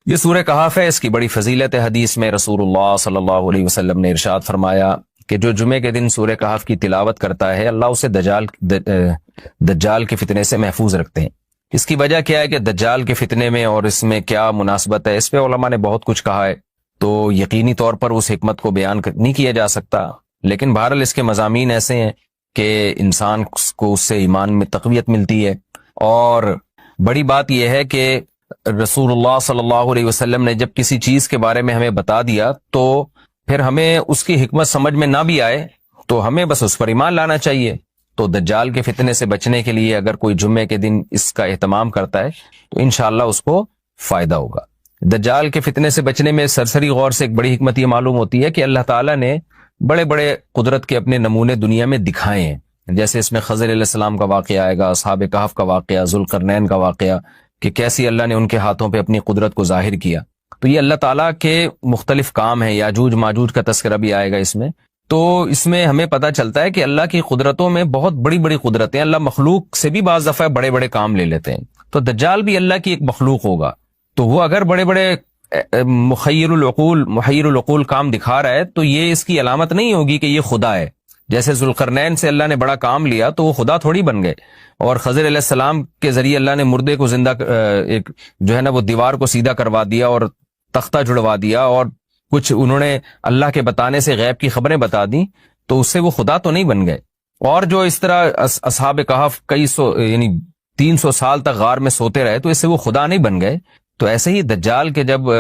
یہ سورہ کہف ہے، اس کی بڑی فضیلت ہے۔ حدیث میں رسول اللہ صلی اللہ علیہ وسلم نے ارشاد فرمایا کہ جو جمعے کے دن سورہ کہف کی تلاوت کرتا ہے اللہ اسے دجال کے فتنے سے محفوظ رکھتے ہیں۔ اس کی وجہ کیا ہے کہ دجال کے فتنے میں اور اس میں کیا مناسبت ہے، اس پہ علماء نے بہت کچھ کہا ہے، تو یقینی طور پر اس حکمت کو بیان نہیں کیا جا سکتا، لیکن بہرحال اس کے مضامین ایسے ہیں کہ انسان کو اس سے ایمان میں تقویت ملتی ہے۔ اور بڑی بات یہ ہے کہ رسول اللہ صلی اللہ علیہ وسلم نے جب کسی چیز کے بارے میں ہمیں بتا دیا تو پھر ہمیں اس کی حکمت سمجھ میں نہ بھی آئے تو ہمیں بس اس پر ایمان لانا چاہیے۔ تو دجال کے فتنے سے بچنے کے لیے اگر کوئی جمعے کے دن اس کا اہتمام کرتا ہے تو انشاءاللہ اس کو فائدہ ہوگا۔ دجال کے فتنے سے بچنے میں سرسری غور سے ایک بڑی حکمت یہ معلوم ہوتی ہے کہ اللہ تعالیٰ نے بڑے بڑے قدرت کے اپنے نمونے دنیا میں دکھائے ہیں، جیسے اس میں خضر علیہ السلام کا واقعہ آئے گا، اصحاب کہف کا واقعہ، ذوالقرنین کا واقعہ، کہ کیسی اللہ نے ان کے ہاتھوں پہ اپنی قدرت کو ظاہر کیا۔ تو یہ اللہ تعالیٰ کے مختلف کام ہیں، یاجوج ماجوج کا تذکرہ بھی آئے گا اس میں۔ تو اس میں ہمیں پتہ چلتا ہے کہ اللہ کی قدرتوں میں بہت بڑی بڑی قدرتیں، اللہ مخلوق سے بھی بعض دفعہ بڑے بڑے کام لے لیتے ہیں۔ تو دجال بھی اللہ کی ایک مخلوق ہوگا، تو وہ اگر بڑے بڑے محیر العقول کام دکھا رہا ہے تو یہ اس کی علامت نہیں ہوگی کہ یہ خدا ہے۔ جیسے ذوالقرنین سے اللہ نے بڑا کام لیا تو وہ خدا تھوڑی بن گئے، اور خضر علیہ السلام کے ذریعے اللہ نے مردے کو زندہ ایک جو ہے نا وہ دیوار کو سیدھا کروا دیا اور تختہ جڑوا دیا، اور کچھ انہوں نے اللہ کے بتانے سے غیب کی خبریں بتا دیں، تو اس سے وہ خدا تو نہیں بن گئے۔ اور جو اس طرح اصحاب کہف کئی سو یعنی 300 سال تک غار میں سوتے رہے تو اس سے وہ خدا نہیں بن گئے۔ تو ایسے ہی دجال کے جب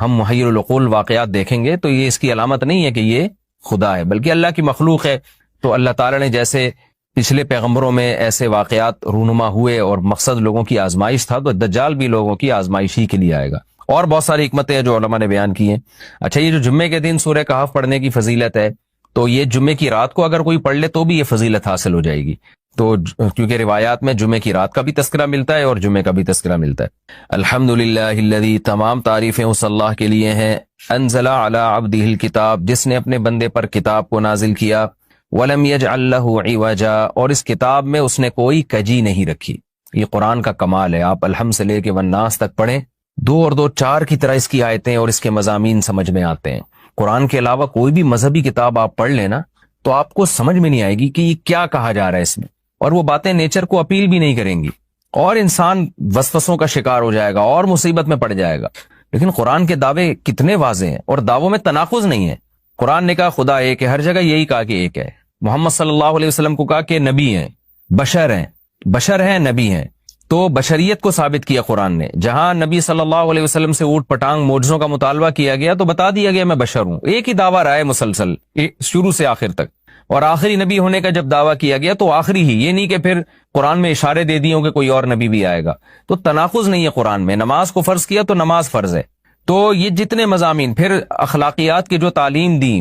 ہم محیر العقول واقعات دیکھیں گے تو یہ اس کی علامت نہیں ہے کہ یہ خدا ہے، بلکہ اللہ کی مخلوق ہے۔ تو اللہ تعالیٰ نے جیسے پچھلے پیغمبروں میں ایسے واقعات رونما ہوئے اور مقصد لوگوں کی آزمائش تھا، تو دجال بھی لوگوں کی آزمائش ہی کے لیے آئے گا۔ اور بہت ساری حکمتیں ہیں جو علماء نے بیان کی ہیں۔ اچھا، یہ جو جمعے کے دن سورہ کہف پڑھنے کی فضیلت ہے، تو یہ جمعے کی رات کو اگر کوئی پڑھ لے تو بھی یہ فضیلت حاصل ہو جائے گی، تو کیونکہ روایات میں جمعے کی رات کا بھی تذکرہ ملتا ہے اور جمعے کا بھی تذکرہ ملتا ہے۔ الحمدللہ الذی، تمام تعریفیں اس اللہ کے لیے ہیں، انزل علی عبدہ الکتاب، جس نے اپنے بندے پر کتاب کو نازل کیا، ولم یجعل لہ عوجا، اور اس کتاب میں اس نے کوئی کجی نہیں رکھی۔ یہ قرآن کا کمال ہے، آپ الحمد سے لے کے والناس تک پڑھیں، 2 اور 2 4 کی طرح اس کی آیتیں اور اس کے مضامین سمجھ میں آتے ہیں۔ قرآن کے علاوہ کوئی بھی مذہبی کتاب آپ پڑھ لینا تو آپ کو سمجھ میں نہیں آئے گی کہ یہ کیا کہا جا رہا ہے اس میں، اور وہ باتیں نیچر کو اپیل بھی نہیں کریں گی، اور انسان وسوسوں کا شکار ہو جائے گا اور مصیبت میں پڑ جائے گا۔ لیکن قرآن کے دعوے کتنے واضح ہیں، اور دعووں میں تناقض نہیں ہے۔ قرآن نے کہا خدا ایک ہے، ہر جگہ یہی کہا کہ ایک ہے۔ محمد صلی اللہ علیہ وسلم کو کہا کہ نبی ہیں، بشر ہیں نبی ہیں، تو بشریت کو ثابت کیا قرآن نے۔ جہاں نبی صلی اللہ علیہ وسلم سے اوٹ پٹانگ معجزوں کا مطالبہ کیا گیا تو بتا دیا گیا میں بشر ہوں، ایک ہی دعویٰ رہا ہے مسلسل شروع سے آخر تک۔ اور آخری نبی ہونے کا جب دعویٰ کیا گیا تو آخری ہی، یہ نہیں کہ پھر قرآن میں اشارے دے دیے ہوں کہ کوئی اور نبی بھی آئے گا۔ تو تناقض نہیں ہے قرآن میں، نماز کو فرض کیا تو نماز فرض ہے۔ تو یہ جتنے مضامین، پھر اخلاقیات کی جو تعلیم دی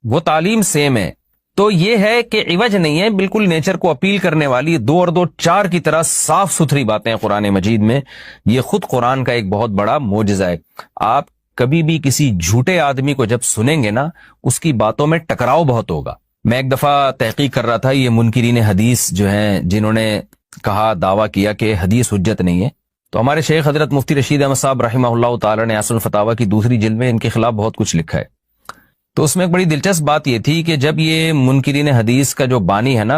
وہ تعلیم سیم ہے۔ تو یہ ہے کہ عوج نہیں ہے، بالکل نیچر کو اپیل کرنے والی 2 اور 2 4 کی طرح صاف ستھری باتیں قرآن مجید میں۔ یہ خود قرآن کا ایک بہت بڑا معجزہ ہے۔ آپ کبھی بھی کسی جھوٹے آدمی کو جب سنیں گے نا، اس کی باتوں میں ٹکراؤ بہت ہوگا۔ میں ایک دفعہ تحقیق کر رہا تھا، یہ منکرین حدیث جو ہیں جنہوں نے کہا دعویٰ کیا کہ حدیث حجت نہیں ہے، تو ہمارے شیخ حضرت مفتی رشید احمد صاحب رحمہ اللہ تعالی نے اصل الفتاوی کی 2 جلد میں ان کے خلاف بہت کچھ لکھا ہے۔ تو اس میں ایک بڑی دلچسپ بات یہ تھی کہ جب یہ منکرین حدیث کا جو بانی ہے نا،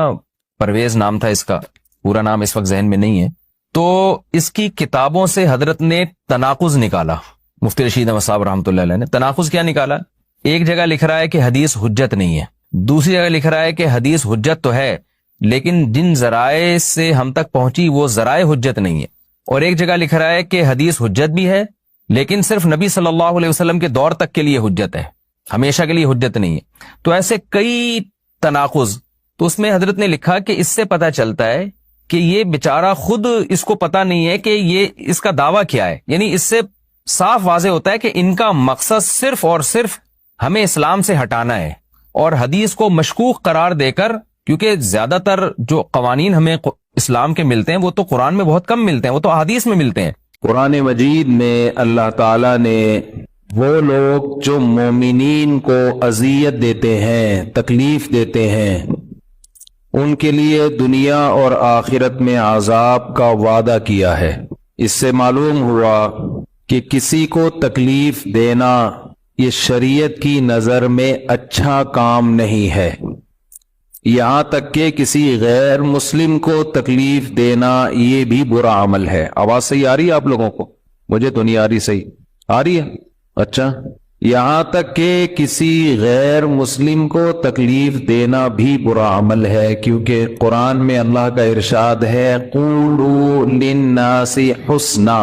پرویز نام تھا اس کا، پورا نام اس وقت ذہن میں نہیں ہے، تو اس کی کتابوں سے حضرت نے تناقض نکالا۔ مفتی رشید احمد صاحب رحمۃ اللہ علیہ نے تناقض کیا نکالا؟ ایک جگہ لکھ رہا ہے کہ حدیث حجت نہیں ہے، دوسری جگہ لکھ رہا ہے کہ حدیث حجت تو ہے لیکن جن ذرائع سے ہم تک پہنچی وہ ذرائع حجت نہیں ہے، اور ایک جگہ لکھ رہا ہے کہ حدیث حجت بھی ہے لیکن صرف نبی صلی اللہ علیہ وسلم کے دور تک کے لیے حجت ہے، ہمیشہ کے لیے حجت نہیں ہے۔ تو ایسے کئی تناقض، تو اس میں حضرت نے لکھا کہ اس سے پتہ چلتا ہے کہ یہ بیچارہ خود اس کو پتہ نہیں ہے کہ یہ اس کا دعویٰ کیا ہے، یعنی اس سے صاف واضح ہوتا ہے کہ ان کا مقصد صرف اور صرف ہمیں اسلام سے ہٹانا ہے، اور حدیث کو مشکوک قرار دے کر، کیونکہ زیادہ تر جو قوانین ہمیں اسلام کے ملتے ہیں وہ تو قرآن میں بہت کم ملتے ہیں، وہ تو احادیث میں ملتے ہیں۔ قرآن مجید میں اللہ تعالیٰ نے وہ لوگ جو مومنین کو اذیت دیتے ہیں، تکلیف دیتے ہیں، ان کے لیے دنیا اور آخرت میں عذاب کا وعدہ کیا ہے۔ اس سے معلوم ہوا کہ کسی کو تکلیف دینا یہ شریعت کی نظر میں اچھا کام نہیں ہے، یہاں تک کہ کسی غیر مسلم کو تکلیف دینا یہ بھی برا عمل ہے۔ آواز صحیح آ رہی ہے آپ لوگوں کو؟ مجھے تو نہیں آ رہی، صحیح آ رہی ہے؟ اچھا، یہاں تک کہ کسی غیر مسلم کو تکلیف دینا بھی برا عمل ہے، کیونکہ قرآن میں اللہ کا ارشاد ہے قولوا للناس حسنا،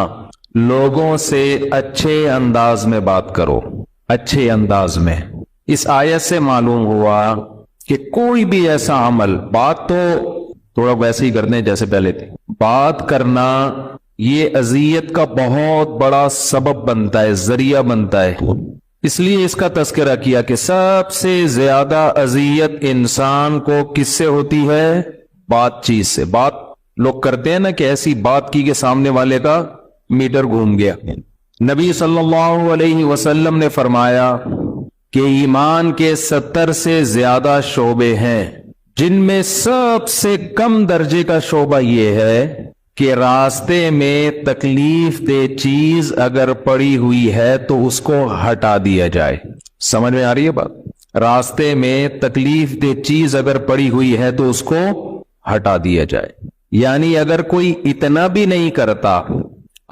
لوگوں سے اچھے انداز میں بات کرو، اچھے انداز میں۔ اس آیت سے معلوم ہوا کہ کوئی بھی ایسا عمل، بات تو تھوڑا ویسے ہی کرنے جیسے پہلے تھی، بات کرنا یہ اذیت کا بہت بڑا سبب بنتا ہے، ذریعہ بنتا ہے۔ اس لیے اس کا تذکرہ کیا کہ سب سے زیادہ اذیت انسان کو کس سے ہوتی ہے؟ بات چیت سے۔ بات لوگ کرتے ہیں نا کہ ایسی بات کی کہ سامنے والے کا میٹر گھوم گیا۔ نبی صلی اللہ علیہ وسلم نے فرمایا کہ ایمان کے 70 سے زیادہ شعبے ہیں، جن میں سب سے کم درجے کا شعبہ یہ ہے کہ راستے میں تکلیف دہ چیز اگر پڑی ہوئی ہے تو اس کو ہٹا دیا جائے۔ سمجھ میں آ رہی ہے بات؟ راستے میں تکلیف دہ چیز اگر پڑی ہوئی ہے تو اس کو ہٹا دیا جائے، یعنی اگر کوئی اتنا بھی نہیں کرتا،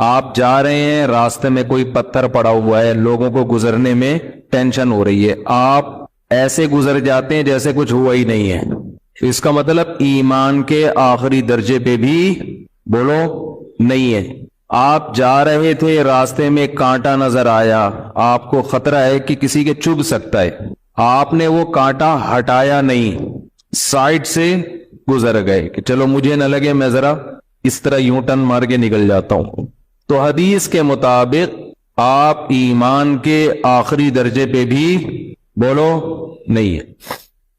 آپ جا رہے ہیں راستے میں کوئی پتھر پڑا ہوا ہے، لوگوں کو گزرنے میں ٹینشن ہو رہی ہے، آپ ایسے گزر جاتے ہیں جیسے کچھ ہوا ہی نہیں ہے، اس کا مطلب ایمان کے آخری درجے پہ بھی بولو نہیں ہے۔ آپ جا رہے تھے، راستے میں کانٹا نظر آیا، آپ کو خطرہ ہے کہ کسی کے چبھ سکتا ہے، آپ نے وہ کانٹا ہٹایا نہیں، سائڈ سے گزر گئے کہ چلو مجھے نہ لگے، میں ذرا اس طرح یوں ٹن مار کے نکل جاتا ہوں۔ تو حدیث کے مطابق آپ ایمان کے آخری درجے پہ بھی بولو نہیں ہے۔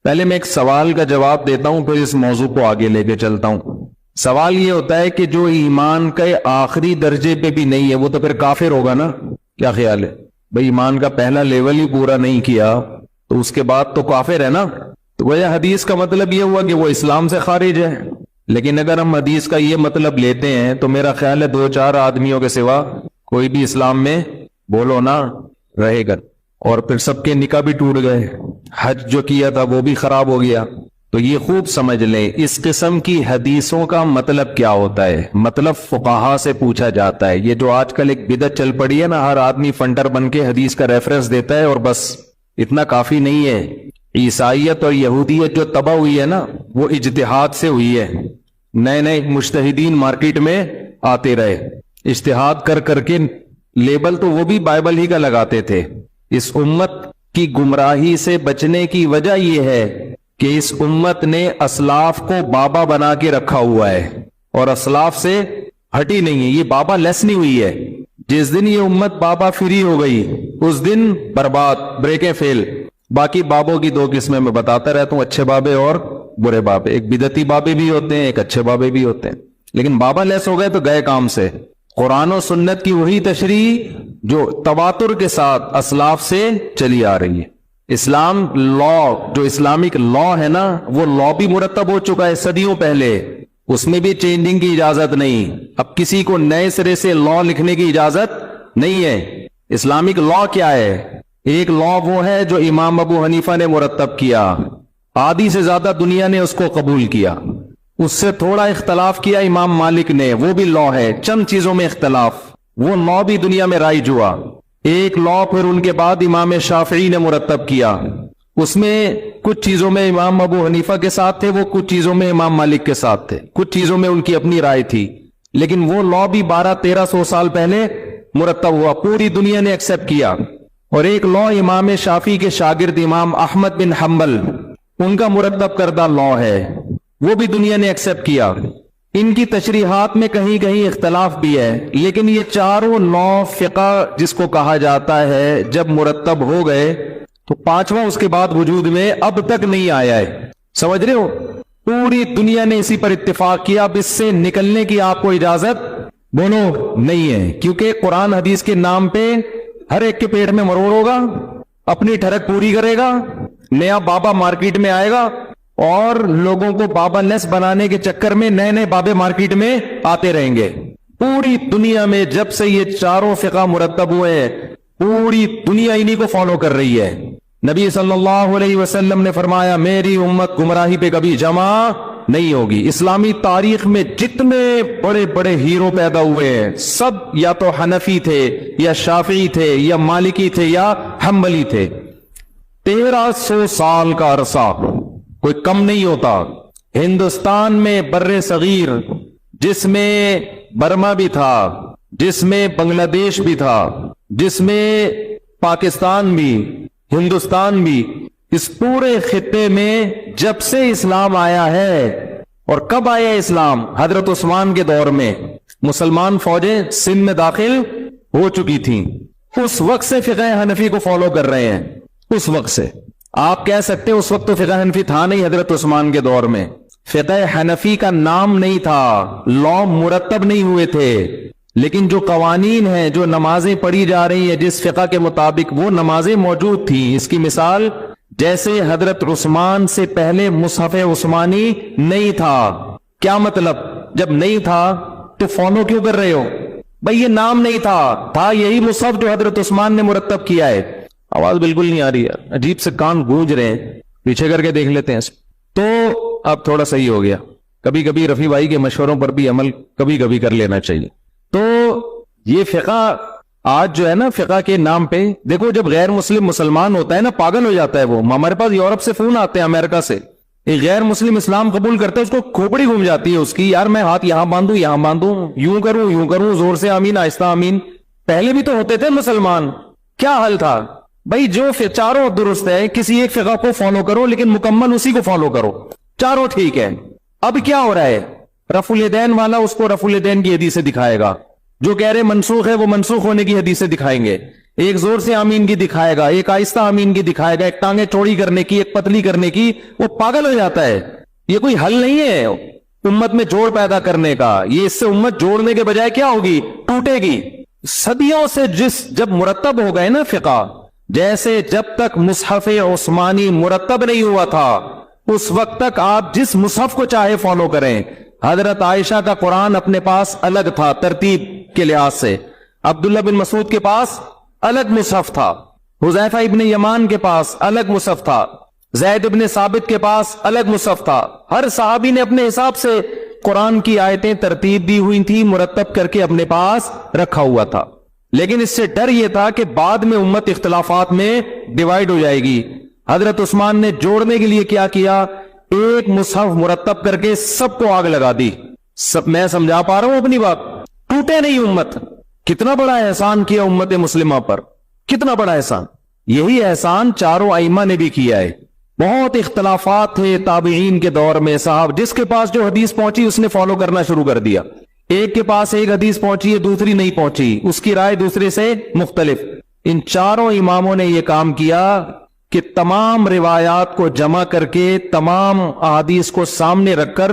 پہلے میں ایک سوال کا جواب دیتا ہوں، پھر اس موضوع کو آگے لے کے چلتا ہوں۔ سوال یہ ہوتا ہے کہ جو ایمان کے آخری درجے پہ بھی نہیں ہے وہ تو پھر کافر ہوگا نا؟ کیا خیال ہے بھئی؟ ایمان کا پہلا لیول ہی پورا نہیں کیا تو اس کے بعد تو کافر ہے نا؟ تو گویا حدیث کا مطلب یہ ہوا کہ وہ اسلام سے خارج ہے۔ لیکن اگر ہم حدیث کا یہ مطلب لیتے ہیں تو میرا خیال ہے 2-4 آدمیوں کے سوا کوئی بھی اسلام میں بولو نہ رہے گا، اور پھر سب کے نکاح بھی ٹوٹ گئے، حج جو کیا تھا وہ بھی خراب ہو گیا۔ تو یہ خوب سمجھ لیں اس قسم کی حدیثوں کا مطلب کیا ہوتا ہے۔ مطلب فقہا سے پوچھا جاتا ہے۔ یہ جو آج کل ایک بدعت چل پڑی ہے نا، ہر آدمی فنڈر بن کے حدیث کا ریفرنس دیتا ہے اور بس اتنا کافی نہیں ہے۔ عیسائیت اور یہودیت جو تباہ ہوئی ہے نا، وہ اجتہاد سے ہوئی ہے۔ نئے نئے مجتہدین مارکیٹ میں آتے رہے، اجتہاد کر کر کے لیبل تو وہ بھی بائبل ہی کا لگاتے تھے۔ اس امت کی گمراہی سے بچنے کی وجہ یہ ہے کہ اس امت نے اسلاف کو بابا بنا کے رکھا ہوا ہے اور اسلاف سے ہٹی نہیں ہے، یہ بابا لیس نہیں ہوئی ہے۔ جس دن یہ امت بابا فری ہو گئی اس دن برباد، بریکیں فیل۔ باقی بابوں کی 2 قسمیں میں بتاتا رہتا ہوں، اچھے بابے اور برے بابے۔ ایک بدعتی بابے بھی ہوتے ہیں، ایک اچھے بابے بھی ہوتے ہیں، لیکن بابا لیس ہو گئے تو گئے کام سے۔ قرآن و سنت کی وہی تشریح جو تواتر کے ساتھ اسلاف سے چلی آ رہی ہے۔ اسلام لا، جو اسلامک لا ہے نا، وہ لا بھی مرتب ہو چکا ہے صدیوں پہلے، اس میں بھی چینجنگ کی اجازت نہیں۔ اب کسی کو نئے سرے سے لا لکھنے کی اجازت نہیں ہے۔ اسلامک لا کیا ہے؟ ایک لا وہ ہے جو امام ابو حنیفہ نے مرتب کیا، آدھی سے زیادہ دنیا نے اس کو قبول کیا۔ اس سے تھوڑا اختلاف کیا امام مالک نے، وہ بھی لا ہے، چند چیزوں میں اختلاف، وہ لا بھی دنیا میں رائج ہوا۔ ایک لا پھر ان کے بعد امام شافعی نے مرتب کیا، اس میں کچھ چیزوں میں امام ابو حنیفہ کے ساتھ تھے، وہ کچھ چیزوں میں امام مالک کے ساتھ تھے، کچھ چیزوں میں ان کی اپنی رائے تھی، لیکن وہ لا بھی 1200-1300 سال پہلے مرتب ہوا، پوری دنیا نے ایکسپٹ کیا۔ اور ایک لا امام شافعی کے شاگرد امام احمد بن حنبل، ان کا مرتب کردہ لا ہے، وہ بھی دنیا نے ایکسپٹ کیا۔ ان کی تشریحات میں کہیں کہیں اختلاف بھی ہے، لیکن یہ چاروں لا فقہ جس کو کہا جاتا ہے جب مرتب ہو گئے تو 5واں اس کے بعد وجود میں اب تک نہیں آیا ہے۔ سمجھ رہے ہو؟ پوری دنیا نے اسی پر اتفاق کیا، اب اس سے نکلنے کی آپ کو اجازت بولو نہیں ہے، کیونکہ قرآن حدیث کے نام پہ ہر ایک کے پیٹ میں مروڑ ہوگا، اپنی ٹھڑک پوری کرے گا، نیا بابا مارکیٹ میں آئے گا اور لوگوں کو بابا لیس بنانے کے چکر میں نئے نئے بابے مارکیٹ میں آتے رہیں گے۔ پوری دنیا میں جب سے یہ چاروں فقہ مرتب ہوئے ہیں پوری دنیا انہی کو فالو کر رہی ہے. نبی صلی اللہ علیہ وسلم نے فرمایا میری امت گمراہی پہ کبھی جمع نہیں ہوگی. اسلامی تاریخ میں جتنے بڑے بڑے ہیرو پیدا ہوئے ہیں سب یا تو حنفی تھے یا شافعی تھے یا مالکی تھے یا حنبلی تھے. 1300 سال کا عرصہ کوئی کم نہیں ہوتا. ہندوستان میں بر صغیر جس میں برما بھی تھا, جس میں بنگلہ دیش بھی تھا, جس میں پاکستان بھی, ہندوستان بھی, اس پورے خطے میں جب سے اسلام آیا ہے, اور کب آیا اسلام؟ حضرت عثمان کے دور میں مسلمان فوجیں سندھ میں داخل ہو چکی تھیں. اس وقت سے فقہ حنفی کو فالو کر رہے ہیں. اس وقت سے آپ کہہ سکتے ہیں اس وقت تو فقہ حنفی تھا نہیں. حضرت عثمان کے دور میں فقہ حنفی کا نام نہیں تھا, لا مرتب نہیں ہوئے تھے, لیکن جو قوانین ہیں, جو نمازیں پڑھی جا رہی ہیں جس فقہ کے مطابق, وہ نمازیں موجود تھیں. اس کی مثال جیسے حضرت عثمان سے پہلے مصحف عثمانی نہیں تھا. کیا مطلب؟ جب نہیں تھا تو فالو کیوں کر رہے ہو بھائی؟ یہ نام نہیں تھا یہی مصحف جو حضرت عثمان نے مرتب کیا ہے. آواز بالکل نہیں آ رہی ہے, عجیب سے کان گونج رہے ہیں, پیچھے کر کے دیکھ لیتے ہیں. تو اب تھوڑا صحیح ہو گیا. کبھی کبھی رفیع بھائی کے مشوروں پر بھی عمل کبھی کبھی کر لینا چاہیے. تو یہ فقہ آج جو ہے نا, فقہ کے نام پہ دیکھو, جب غیر مسلم مسلمان ہوتا ہے نا پاگل ہو جاتا ہے وہ. ہمارے پاس یورپ سے فون آتے ہیں, امریکہ سے, ایک غیر مسلم اسلام قبول کرتا ہے, اس کو کھوپڑی گھوم جاتی ہے اس کی, یار میں ہاتھ یہاں باندھوں یہاں باندھوں, یوں کروں زور سے آمین آہستہ آمین. پہلے بھی تو ہوتے تھے مسلمان, کیا حل تھا بھائی؟ جو چاروں درست ہے, کسی ایک فقہ کو فالو کرو لیکن مکمل اسی کو فالو کرو, چاروں ٹھیک ہے. اب کیا ہو رہا ہے؟ رفع الیدین والا اس کو رفع الیدین کی حدیث سے دکھائے گا, جو کہہ رہے منسوخ ہے وہ منسوخ ہونے کی حدیث سے دکھائیں گے. ایک زور سے آمین کی دکھائے گا, ایک آہستہ آمین کی دکھائے گا, ایک ٹانگیں چوڑی کرنے کی, ایک پتلی کرنے کی. وہ پاگل ہو جاتا ہے. یہ کوئی حل نہیں ہے امت میں جوڑ پیدا کرنے کا. یہ اس سے امت جوڑنے کے بجائے کیا ہوگی؟ ٹوٹے گی. صدیوں سے جب مرتب ہو گئے نا فقہ, جیسے جب تک مصحف عثمانی مرتب نہیں ہوا تھا اس وقت تک آپ جس مصحف کو چاہے فالو کریں. حضرت عائشہ کا قرآن اپنے پاس الگ تھا ترتیب کے لحاظ سے, عبداللہ بن مسعود کے پاس الگ مصحف تھا, حذیفہ ابن یمان کے پاس الگ مصحف تھا, زید ابن ثابت کے پاس الگ مصحف تھا. ہر صحابی نے اپنے حساب سے قرآن کی آیتیں ترتیب دی ہوئی تھی, مرتب کر کے اپنے پاس رکھا ہوا تھا. لیکن اس سے ڈر یہ تھا کہ بعد میں امت اختلافات میں ڈیوائیڈ ہو جائے گی. حضرت عثمان نے جوڑنے کے لیے کیا کیا؟ ایک مصحف مرتب کر کے سب کو آگ لگا دی. سب میں سمجھا پا رہا ہوں اپنی بات؟ ٹوٹے نہیں امت. کتنا بڑا احسان کیا امت مسلمہ پر, کتنا بڑا احسان. یہی احسان چاروں ائمہ نے بھی کیا ہے. بہت اختلافات تھے تابعین کے دور میں, صاحب جس کے پاس جو حدیث پہنچی اس نے فالو کرنا شروع کر دیا. ایک کے پاس ایک حدیث پہنچی ہے, دوسری نہیں پہنچی, اس کی رائے دوسرے سے مختلف. ان چاروں اماموں نے یہ کام کیا کہ تمام روایات کو جمع کر کے, تمام احادیث کو سامنے رکھ کر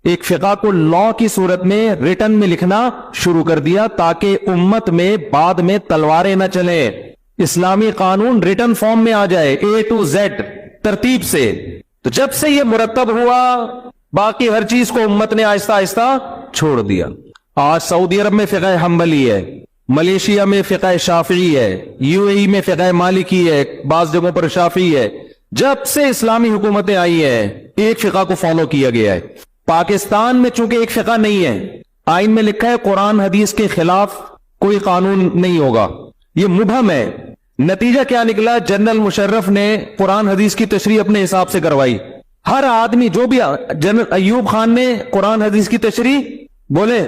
ایک فقہ کو لا کی صورت میں ریٹن میں لکھنا شروع کر دیا, تاکہ امت میں بعد میں تلواریں نہ چلیں. اسلامی قانون ریٹن فارم میں آ جائے, A to Z ترتیب سے. تو جب سے یہ مرتب ہوا باقی ہر چیز کو امت نے آہستہ آہستہ چھوڑ دیا. آج سعودی عرب میں فقہ حنبلی ہے, ملیشیا میں فقہ شافعی ہے, UAE میں فقہ مالکی ہے, بعض جگہوں پر شافعی ہے. جب سے اسلامی حکومتیں آئی ہیں ایک فقہ کو فالو کیا گیا ہے. پاکستان میں چونکہ ایک فقہ نہیں ہے, آئین میں لکھا ہے قرآن حدیث کے خلاف کوئی قانون نہیں ہوگا, یہ مبہم ہے. نتیجہ کیا نکلا؟ جنرل مشرف نے قرآن حدیث کی تشریح اپنے حساب سے کروائی. ہر آدمی جو بھی, جنرل ایوب خان نے قرآن حدیث کی تشریح بولے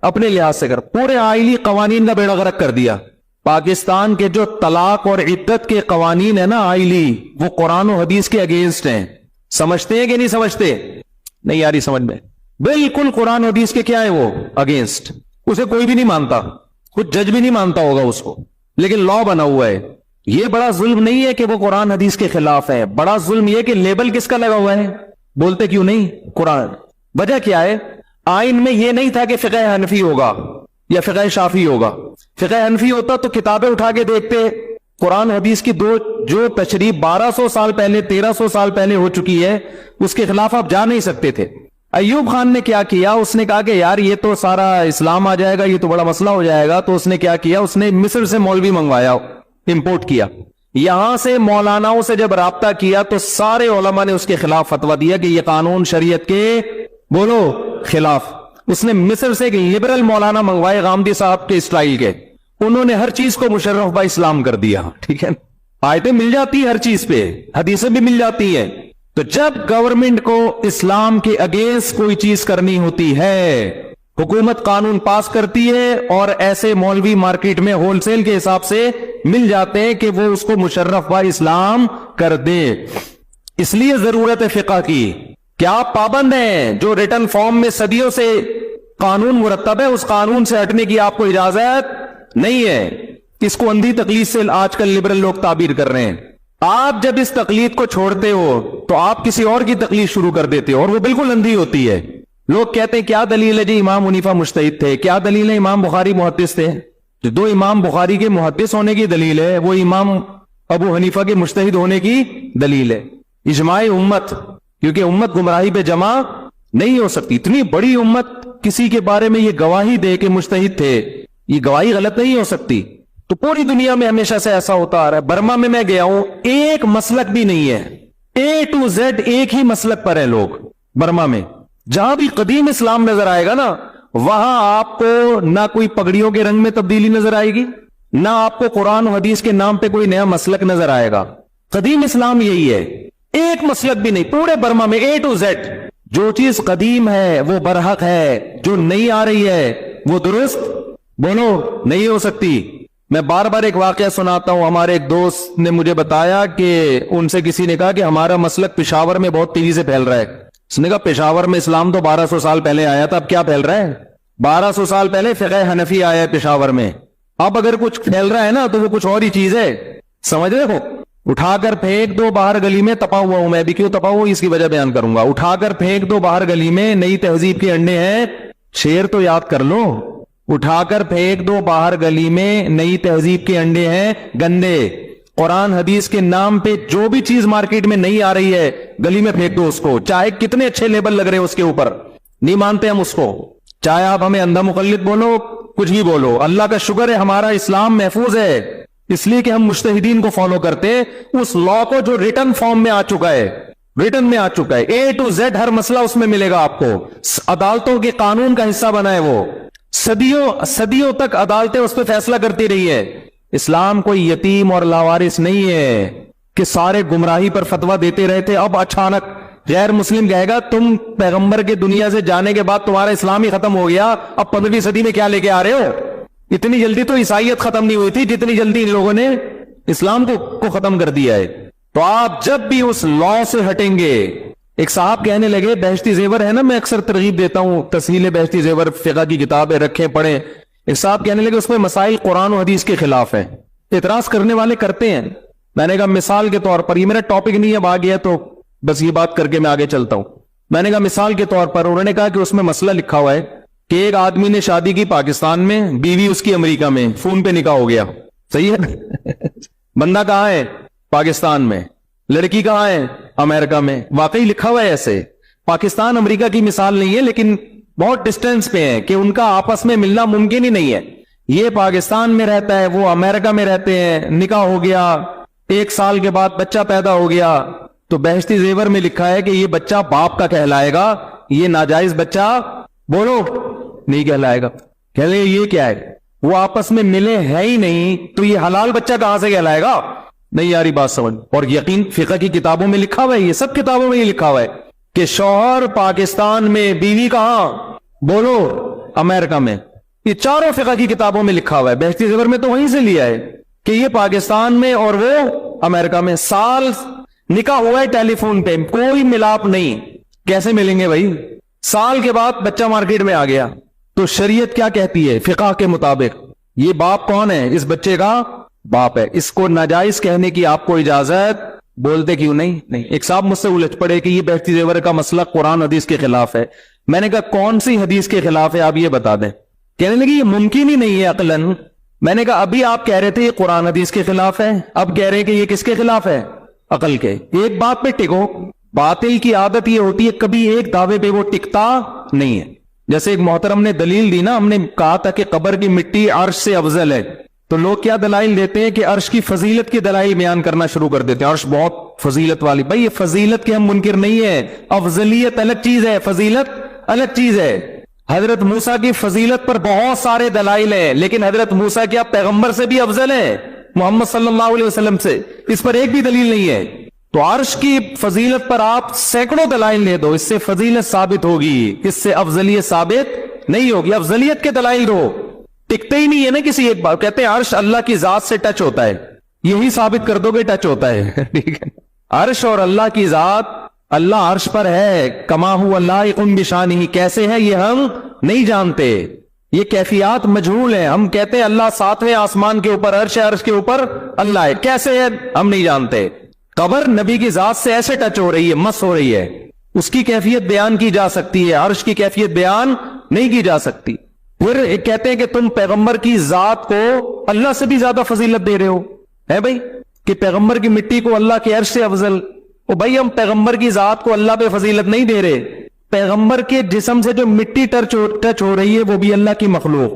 اپنے لحاظ سے کر, پورے آئلی قوانین کا بیڑا غرق کر دیا. پاکستان کے جو طلاق اور عدت کے قوانین ہیں نا آئلی, وہ قرآن و حدیث کے اگینسٹ ہیں. سمجھتے ہیں کہ نہیں سمجھتے؟ نہیں یاری سمجھ میں, بالکل قرآن و حدیث کے کیا ہے وہ اگینسٹ. اسے کوئی بھی نہیں مانتا, کچھ جج بھی نہیں مانتا ہوگا اس کو, لیکن لا بنا ہوا ہے. یہ بڑا ظلم نہیں ہے کہ وہ قرآن حدیث کے خلاف ہے, بڑا ظلم یہ کہ لیبل کس کا لگا ہوا ہے؟ بولتے کیوں نہیں قرآن؟ وجہ کیا ہے؟ آئین میں یہ نہیں تھا کہ فقہ حنفی ہوگا یا فقہ شافعی ہوگا. فقہ حنفی ہوتا تو کتابیں اٹھا کے دیکھتے, قرآن حدیث کی جو تشریح 1200 سال پہلے 1300 سال پہلے ہو چکی ہے اس کے خلاف آپ جا نہیں سکتے تھے. ایوب خان نے کیا کیا, اس نے کہا کہ یار یہ تو سارا اسلام آ جائے گا, یہ تو بڑا مسئلہ ہو جائے گا. تو اس نے کیا کیا, اس نے مصر سے مولوی منگوایا, امپورٹ کیا. یہاں سے مولاناؤں سے جب رابطہ کیا تو سارے علماء نے اس کے خلاف فتویٰ دیا کہ یہ قانون شریعت کے بولو خلاف. اس نے مصر سے ایک لبرل مولانا منگوائے غامدی صاحب کے اسٹائل کے, انہوں نے ہر چیز کو مشرف با اسلام کر دیا. ٹھیک ہے, آیتیں مل جاتی ہیں ہر چیز پہ, حدیثیں بھی مل جاتی ہیں. تو جب گورنمنٹ کو اسلام کے اگینسٹ کوئی چیز کرنی ہوتی ہے, حکومت قانون پاس کرتی ہے اور ایسے مولوی مارکیٹ میں ہول سیل کے حساب سے مل جاتے ہیں کہ وہ اس کو مشرف با اسلام کر دے. اس لیے ضرورت ہے فقہ کی کہ آپ پابند ہیں. جو ریٹن فارم میں صدیوں سے قانون مرتب ہے, اس قانون سے ہٹنے کی آپ کو اجازت نہیں ہے. اس کو اندھی تقلید سے آج کل لبرل لوگ تعبیر کر رہے ہیں. آپ جب اس تقلید کو چھوڑتے ہو تو آپ کسی اور کی تقلید شروع کر دیتے ہو, اور وہ بالکل اندھی ہوتی ہے. لوگ کہتے ہیں کیا دلیل ہے جی امام حنیفہ مجتہد تھے, کیا دلیل ہے امام بخاری محدث تھے. جو دو امام بخاری کے محدث ہونے کی دلیل ہے وہ امام ابو حنیفہ کے مجتہد ہونے کی دلیل ہے. اجماع امت, کیونکہ امت گمراہی پہ جمع نہیں ہو سکتی. اتنی بڑی امت کسی کے بارے میں یہ گواہی دے کہ مجتہد تھے, یہ گواہی غلط نہیں ہو سکتی. تو پوری دنیا میں ہمیشہ سے ایسا ہوتا آ رہا ہے. برما میں گیا ہوں, ایک مسلک بھی نہیں ہے, A to Z ایک ہی مسلک پر ہے لوگ. برما میں جہاں بھی قدیم اسلام نظر آئے گا نا, وہاں آپ کو نہ کوئی پگڑیوں کے رنگ میں تبدیلی نظر آئے گی, نہ آپ کو قرآن و حدیث کے نام پہ کوئی نیا مسلک نظر آئے گا. قدیم اسلام یہی ہے, ایک مسلک بھی نہیں پورے برما میں A to Z. جو چیز قدیم ہے وہ برحق ہے, جو نئی آ رہی ہے وہ درست بولو نہیں ہو سکتی. میں بار بار ایک واقعہ سناتا ہوں. ہمارے ایک دوست نے مجھے بتایا کہ ان سے کسی نے کہا کہ ہمارا مسلک پشاور میں بہت تیزی سے پھیل رہا ہے. اس نے کہا پشاور میں اسلام تو 1200 سال پہلے آیا تھا, اب کیا پھیل رہا ہے؟ 1200 سال پہلے فقہ حنفی آیا ہے پشاور میں. اب اگر کچھ پھیل رہا ہے نا تو وہ کچھ اور ہی چیز ہے. سمجھ رہے ہو؟ اٹھا کر پھینک دو باہر گلی میں, تپا ہوا ہوں میں بھی, کیوں تپا ہوں اس کی وجہ بیان کروں گا. اٹھا کر پھینک دو باہر گلی میں, نئی تہذیب کے انڈے ہیں, شعر تو یاد کر لو. اٹھا کر پھینک دو باہر گلی میں, نئی تہذیب کے انڈے ہیں گندے. قرآن حدیث کے نام پہ جو بھی چیز مارکیٹ میں نہیں آ رہی ہے گلی میں پھینک دو اس کو, چاہے کتنے اچھے لیبل لگ رہے ہیں اس کے اوپر. نہیں مانتے ہم اس کو, چاہے آپ ہمیں اندھا مقلد بولو, کچھ بھی بولو. اللہ کا شکر ہے ہمارا اسلام محفوظ ہے, اس لیے کہ ہم مجتہدین کو فالو کرتے. اس لا کو جو ریٹن فارم میں آ چکا ہے, ریٹن میں آ چکا ہے, A to Z ہر مسئلہ اس میں ملے گا آپ کو. عدالتوں کے قانون کا حصہ بنا ہے وہ, صدیوں تک عدالتیں اس پہ فیصلہ کرتی رہی ہے. اسلام کوئی یتیم اور لاوارث نہیں ہے کہ سارے گمراہی پر فتویٰ دیتے رہے تھے. اب اچانک غیر مسلم کہے گا تم پیغمبر کے دنیا سے جانے کے بعد تمہارا اسلام ہی ختم ہو گیا, اب 15ویں صدی میں کیا لے کے آ رہے ہو؟ اتنی جلدی تو عیسائیت ختم نہیں ہوئی تھی جتنی جلدی ان لوگوں نے اسلام کو ختم کر دیا ہے. تو آپ جب بھی اس لا سے ہٹیں گے. ایک صاحب کہنے لگے, بہشتی زیور ہے نا, میں اکثر ترغیب دیتا ہوں, تسہیل بہشتی زیور فقہ کی کتاب ہے, رکھیں پڑھیں. ایک صاحب کہنے لگے اس میں مسائل قرآن و حدیث کے خلاف ہیں. اعتراض کرنے والے کرتے ہیں. میں نے کہا مثال کے طور پر, یہ میرا ٹاپک نہیں ہے, اب آ گیا تو بس یہ بات کر کے میں آگے چلتا ہوں. میں نے کہا مثال کے طور پر, انہوں نے کہا کہ اس میں مسئلہ لکھا ہوا ہے کہ ایک آدمی نے شادی کی پاکستان میں, بیوی اس کی امریکہ میں, فون پہ نکاح ہو گیا. صحیح ہے؟ بندہ کہاں ہے؟ پاکستان میں. لڑکی کہاں ہے؟ امریکہ میں. واقعی لکھا ہوا ہے ایسے. پاکستان امریکہ کی مثال نہیں ہے, لیکن بہت ڈسٹینس پہ ہے کہ ان کا آپس میں ملنا ممکن ہی نہیں ہے. یہ پاکستان میں رہتا ہے, وہ امریکہ میں رہتے ہیں, نکاح ہو گیا, 1 سال کے بعد بچہ پیدا ہو گیا. تو بہشتی زیور میں لکھا ہے کہ یہ بچہ باپ کا کہلائے گا, یہ ناجائز بچہ بولو نہیں کہلائے گا. کہہ لیں یہ کیا ہے؟ وہ آپس میں ملے ہے ہی نہیں, تو یہ حلال بچہ کہاں سے کہلائے گا؟ نہیں یاری بات سمجھ. اور یقین فقہ کی کتابوں میں لکھا ہوا ہے, یہ سب کتابوں میں یہ لکھا ہوا ہے کہ شوہر پاکستان میں, بیوی کہاں بولو امریکہ میں. یہ چاروں فقہ کی کتابوں میں لکھا ہوا ہے. بہشتی زیور میں تو وہیں سے لیا ہے کہ یہ پاکستان میں اور وہ امریکہ میں. سال نکاح ہوا ہے ٹیلی فون پہ, کوئی ملاپ نہیں. کیسے ملیں گے بھائی؟ سال کے بعد بچہ مارکیٹ میں آ گیا. تو شریعت کیا کہتی ہے فقہ کے مطابق؟ یہ باپ کون ہے؟ اس بچے کا باپ ہے. اس کو ناجائز کہنے کی آپ کو اجازت, بولتے کیوں نہیں؟ نہیں. ایک صاحب مجھ سے الجھ پڑے کہ یہ بہشتی زیور کا مسئلہ قرآن حدیث کے خلاف ہے. میں نے کہا کون سی حدیث کے خلاف ہے آپ یہ بتا دیں. کہنے لگے یہ ممکن ہی نہیں ہے عقلاً. میں نے کہا ابھی آپ کہہ رہے تھے یہ قرآن حدیث کے خلاف ہے, اب کہہ رہے ہیں کہ یہ کس کے خلاف ہے؟ عقل کے. ایک بات پہ ٹکو, باطل کی عادت یہ ہوتی ہے کبھی ایک دعوے پہ وہ ٹکتا نہیں ہے. جیسے ایک محترم نے دلیل دی نا, ہم نے کہا تھا کہ قبر کی مٹی عرش سے افضل ہے, تو لوگ کیا دلائل دیتے ہیں کہ عرش کی فضیلت کی دلائل بیان کرنا شروع کر دیتے ہیں, عرش بہت فضیلت والی. بھائی یہ فضیلت کے ہم منکر نہیں ہے, افضلیت الگ چیز ہے, فضیلت الگ چیز ہے. حضرت موسیٰ کی فضیلت پر بہت سارے دلائل ہیں, لیکن حضرت موسیٰ کیا پیغمبر سے بھی افضل ہے, محمد صلی اللہ علیہ وسلم سے؟ اس پر ایک بھی دلیل نہیں ہے. تو عرش کی فضیلت پر آپ سینکڑوں دلائل دے دو, اس سے فضیلت ثابت ہوگی, اس سے افضلیت ثابت نہیں ہوگی. افضلیت کے دلائل دو, ٹکتے ہی نہیں ہے نا کسی ایک بات. کہتے ہیں عرش اللہ کی ذات سے ٹچ ہوتا ہے, یہی ثابت کر دو کہ ٹچ ہوتا ہے. ٹھیک ہے, عرش اور اللہ کی ذات, اللہ عرش پر ہے, کما هو لائق بشانہ, کیسے ہے یہ ہم نہیں جانتے, یہ کیفیات مجہول ہیں. ہم کہتے ہیں اللہ ساتویں آسمان کے اوپر عرش ہے, عرش کے اوپر اللہ ہے, کیسے ہے ہم نہیں جانتے. قبر نبی کی ذات سے ایسے ٹچ ہو رہی ہے, مس ہو رہی ہے, اس کی کیفیت بیان کی جا سکتی ہے, عرش کی کیفیت بیان نہیں کی جا سکتی. پھر کہتے ہیں کہ تم پیغمبر کی ذات کو اللہ سے بھی زیادہ فضیلت دے رہے ہو, ہے بھائی, کہ پیغمبر کی مٹی کو اللہ کے عرش سے افضل. او بھائی, ہم پیغمبر کی ذات کو اللہ پہ فضیلت نہیں دے رہے, پیغمبر کے جسم سے جو مٹی ٹچ ہو رہی ہے وہ بھی اللہ کی مخلوق,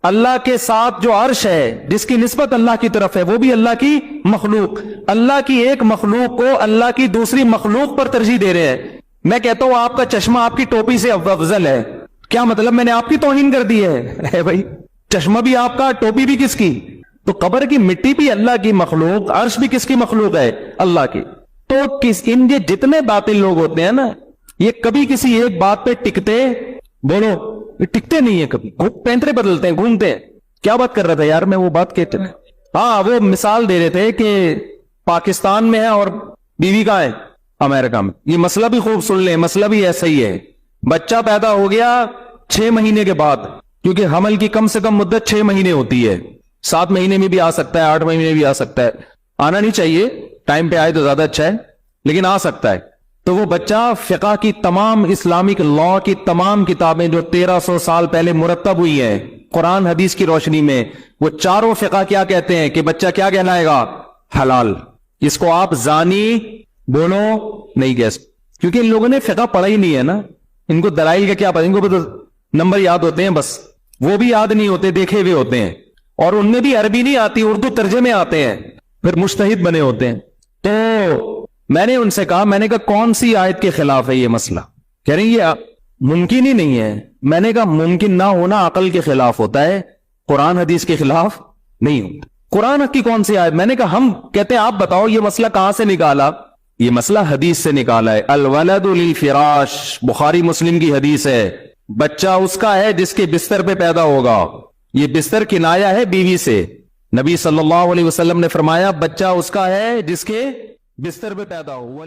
اللہ کے ساتھ جو عرش ہے جس کی نسبت اللہ کی طرف ہے وہ بھی اللہ کی مخلوق. اللہ کی ایک مخلوق کو اللہ کی دوسری مخلوق پر ترجیح دے رہے ہیں. میں کہتا ہوں آپ کا چشمہ آپ کی ٹوپی سے افضل ہے, کیا مطلب میں نے آپ کی توہین کر دی ہے بھائی؟ چشمہ بھی آپ کا, ٹوپی بھی کس کی؟ تو قبر کی مٹی بھی اللہ کی مخلوق, عرش بھی کس کی مخلوق ہے؟ اللہ کی. تو ان یہ جتنے باطل لوگ ہوتے ہیں نا, یہ کبھی کسی ایک بات پہ ٹکتے, بولو, ٹکتے نہیں ہے, کبھی پینترے بدلتے ہیں, گھومتے ہیں. کیا بات کر رہا تھا یار میں, وہ بات کہتے ہیں, ہاں وہ مثال دے رہے تھے کہ پاکستان میں ہے اور بیوی کہاں ہے؟ امریکہ میں. یہ مسئلہ بھی خوب سن لیں, مسئلہ بھی ایسا ہی ہے. بچہ پیدا ہو گیا 6 مہینے کے بعد, کیونکہ حمل کی کم سے کم مدت 6 مہینے ہوتی ہے, 7 مہینے میں بھی آ سکتا ہے, 8 مہینے میں بھی آ سکتا ہے. آنا نہیں چاہیے, ٹائم پہ آئے تو زیادہ اچھا ہے, لیکن آ سکتا ہے. تو وہ بچہ فقہ کی تمام, اسلامک لا کی تمام کتابیں جو 1300 سال پہلے مرتب ہوئی ہیں قرآن حدیث کی روشنی میں, وہ چاروں فقہ کیا کہتے ہیں کہ بچہ کیا کہلائے گا؟ حلال. اس کو آپ زانی بولو نہیں کہہ سکتے, کیونکہ ان لوگوں نے فقہ پڑھا ہی نہیں ہے نا, ان کو دلائل کا کیا پتا, ان کو تو نمبر یاد ہوتے ہیں بس, وہ بھی یاد نہیں ہوتے, دیکھے ہوئے ہوتے ہیں, اور ان میں بھی عربی نہیں آتی, اردو ترجمے آتے ہیں, پھر مجتہد بنے ہوتے ہیں. تو میں نے ان سے کہا, میں نے کہا کون سی آیت کے خلاف ہے یہ مسئلہ؟ کہہ رہے ہیں یہ ممکن ہی نہیں ہے. میں نے کہا ممکن نہ ہونا عقل کے خلاف ہوتا ہے, قرآن حدیث کے خلاف نہیں ہوتا. قرآن کی کون سی آیت؟ میں نے کہا ہم کہتے ہیں آپ بتاؤ یہ مسئلہ کہاں سے نکالا؟ یہ مسئلہ حدیث سے نکالا ہے. الولد للفراش, بخاری مسلم کی حدیث ہے, بچہ اس کا ہے جس کے بستر پہ پیدا ہوگا. یہ بستر کنایا ہے بیوی سے. نبی صلی اللہ علیہ وسلم نے فرمایا بچہ اس کا ہے جس کے بستر پہ پیدا ہو.